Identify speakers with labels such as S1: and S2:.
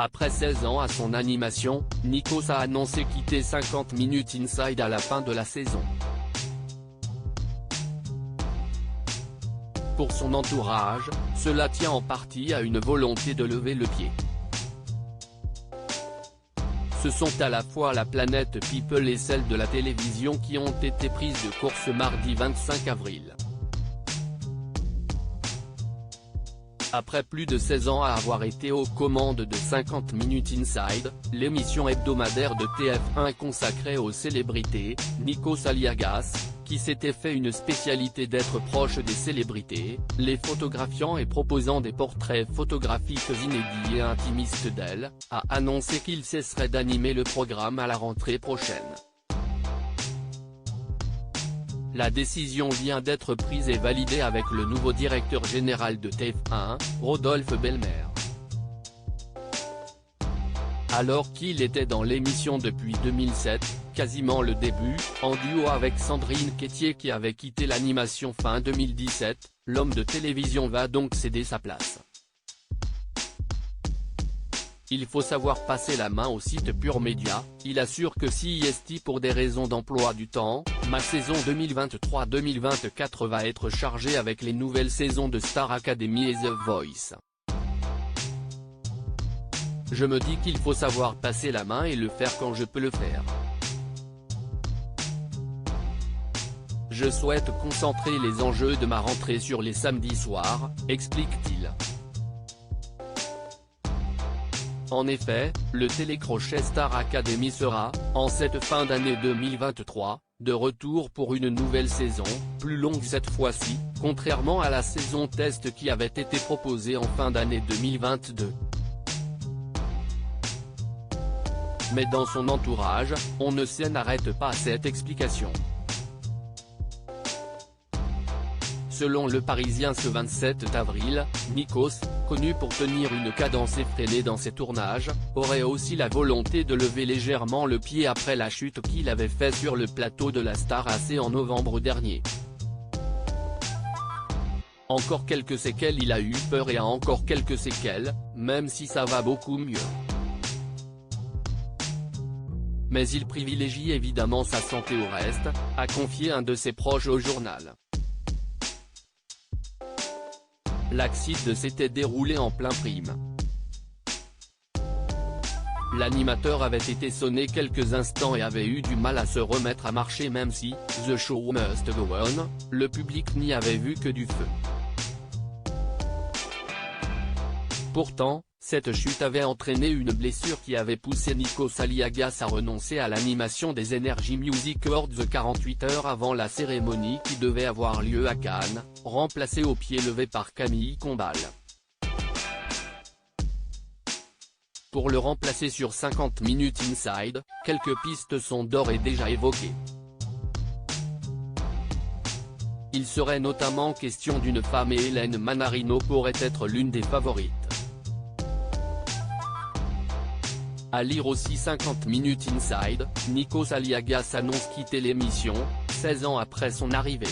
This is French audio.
S1: Après 16 ans à son animation, Nikos a annoncé quitter 50 Minutes Inside à la fin de la saison. Pour son entourage, cela tient en partie à une volonté de lever le pied. Ce sont à la fois la planète People et celle de la télévision qui ont été prises de court ce mardi 25 avril. Après plus de 16 ans à avoir été aux commandes de 50 Minutes Inside, l'émission hebdomadaire de TF1 consacrée aux célébrités, Nikos Aliagas, qui s'était fait une spécialité d'être proche des célébrités, les photographiant et proposant des portraits photographiques inédits et intimistes d'elle, a annoncé qu'il cesserait d'animer le programme à la rentrée prochaine. La décision vient d'être prise et validée avec le nouveau directeur général de TF1, Rodolphe Belmer. Alors qu'il était dans l'émission depuis 2007, quasiment le début, en duo avec Sandrine Quétier qui avait quitté l'animation fin 2017, l'homme de télévision va donc céder sa place. Il faut savoir passer la main au site Pure Média, il assure que si est pour des raisons d'emploi du temps, ma saison 2023-2024 va être chargée avec les nouvelles saisons de Star Academy et The Voice. Je me dis qu'il faut savoir passer la main et le faire quand je peux le faire. Je souhaite concentrer les enjeux de ma rentrée sur les samedis soirs, explique-t-il. En effet, le télécrochet Star Academy sera, en cette fin d'année 2023, de retour pour une nouvelle saison, plus longue cette fois-ci, contrairement à la saison test qui avait été proposée en fin d'année 2022. Mais dans son entourage, on ne s'arrête pas à cette explication. Selon Le Parisien ce 27 avril, Nikos, connu pour tenir une cadence effrénée dans ses tournages, aurait aussi la volonté de lever légèrement le pied après la chute qu'il avait fait sur le plateau de la Star AC en novembre dernier. Encore quelques séquelles, il a eu peur et a encore quelques séquelles, même si ça va beaucoup mieux. Mais il privilégie évidemment sa santé au reste, a confié un de ses proches au journal. L'accident s'était déroulé en plein prime. L'animateur avait été sonné quelques instants et avait eu du mal à se remettre à marcher même si, The Show Must Go On, le public n'y avait vu que du feu. Pourtant, cette chute avait entraîné une blessure qui avait poussé Nikos Aliagas à renoncer à l'animation des Energy Music Awards 48 heures avant la cérémonie qui devait avoir lieu à Cannes, remplacé au pied levé par Camille Combal. Pour le remplacer sur 50 Minutes Inside, quelques pistes sont d'ores et déjà évoquées. Il serait notamment question d'une femme et Hélène Manarino pourrait être l'une des favorites. À lire aussi 50 Minutes Inside, Nikos Aliagas annonce quitter l'émission, 16 ans après son arrivée.